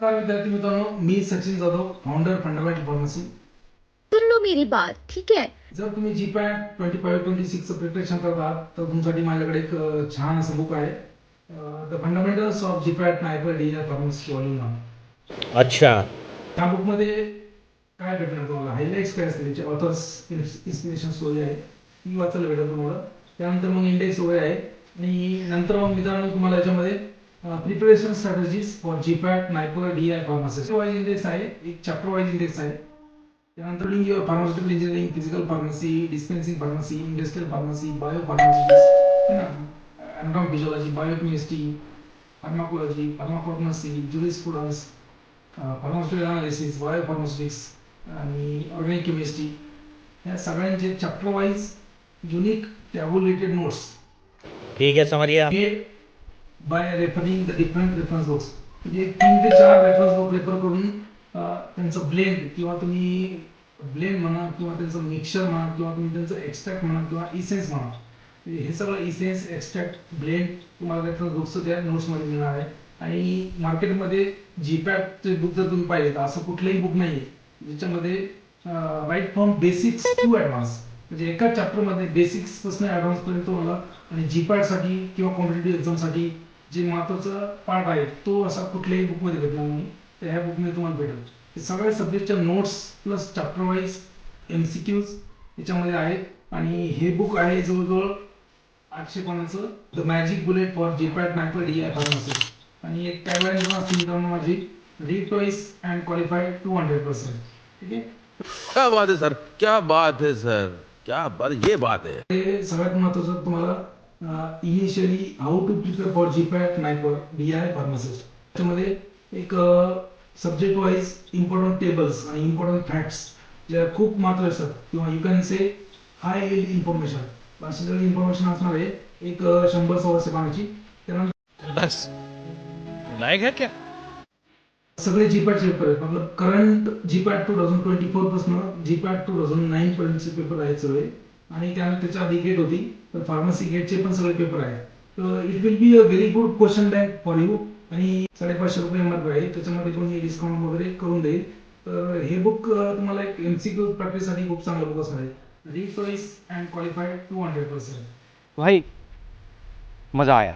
नमस्कार विद्यार्थी मित्रांनो, मी Sachin Jadhav, founder fundamental pharmacy. सुन लो मेरी बात, ठीक है. जर तुम्ही जीपॅट 25-26 प्रिपरेशन करत आहात तर तुमच्यासाठी माझ्याकडे एक छान असं बुक आहे, the fundamentals of GPAT NIPER D pharmacy volume 1. अच्छा. त्या बुकमध्ये काय भेटणार तुम्हाला, हायलाइट्स काय असते, त्याचे ऑथर्स इन्स्पिरेशन स्टोरी आहे, ती वाचायला भेटेल तुम्हाला. त्यानंतर मग इंडेक्स वगैरे आहे आणि नंतर मग मित्रांनो तुम्हाला याच्यामध्ये preparation strategies for GPAT NIPER D pharmacy wise index आहे, एक चॅप्टर वाईज इंडेक्स आहे. त्यानंतर pharmaceutical engineering, physical pharmacy, dispensing pharmacy, industrial pharmacy, bio pharmaceutics, anatomy physiology, biochemistry, pharmacology, pharmacognosy, jurisprudence, pharmaceutical analysis, bio pharmaceutics आणि organic chemistry, या सगळ्यांचे chapter wise unique tabulated notes ठीक है, समझ गया. made by referring the different reference books. म्हणजे 3 ते 4 reference book refer करून त्यांचं ब्लेंड किंवा तुम्ही ब्लेंड म्हणा किंवा त्यांचं मिक्सचर म्हणा किंवा तुम्ही त्यांचं एक्स्ट्रॅक्ट म्हणा किंवा इसेन्स म्हणा, हे सगळं इसेन्स एक्स्ट्रॅक्ट ब्लेंड तुम्हाला रेफरन्स बुक्स त्या नोट्समध्ये मिळणार आहे. आणि मार्केटमध्ये जीपॅटचे बुक जर तुम्ही पाहिले तर असं कुठलंही बुक नाही आहे ज्याच्यामध्ये right from basics to advance, म्हणजे एका चॅप्टरमध्ये बेसिक्स पासून ॲडव्हान्स पर्यंत मला आणि जीपॅटसाठी किंवा कॉम्पिटेटिव्ह एक्झामसाठी जे महत्त्वाचा पार्ट आहे तो असा कुठल्याही बुकमध्ये भेटणार नाही, तर ह्या बुकमध्ये तुम्हाला भेटेल. हे सगळ्या सब्जेक्टच्या notes plus chapter wise MCQs याच्यामध्ये आहेत. आणि हे बुक आहे जवळजवळ 800 पानाचं, the magic bullet for GPAT NIPER D pharmacy. आणि एक टॅगलाईन पण असते मित्रांनो माझी, रीड ट्वाइस अँड क्वालिफाय 200%. ठीक आहे, क्या बात है सर, क्या बात है सर, क्या बात, ये बात है. हे सगळ्यात महत्त्वाचं तुम्हाला initially how to prepare for GPAT NIPER DI pharmacist. त्याच्यामध्ये एक सब्जेक्ट वाईज इम्पॉर्टंट टेबल्स आणि इम्पॉर्टंट फॅक्ट्स ज्या खूप महत्त्वाचे असतात किंवा you can say high yield information, अशी सगळी इन्फॉर्मेशन असणार आहे एक 100-125 पानाची. त्यानंतर बस लायक है क्या. सगळे जीपॅटचे पेपर आहेत, मतलब करंट जीपॅट 2024 पासून जीपॅट 2009 पर्यंतचे पेपर आहेत सगळे. आणि त्यानंतर त्याच्या आधी गेट होती, तर फार्मसी गेटचे पण सगळे पेपर आहेत. तर it will be a very good question bank for you. आणि 550 रुपये MRP आहे, त्याच्यामध्ये कोणी डिस्काउंट वगैरे करून देईल. तर हे बुक तुम्हाला एक MCQ प्रॅक्टिससाठी खूप चांगलं बुक असणार आहे. Read twice and qualify 200%. भाई मज़ा आया.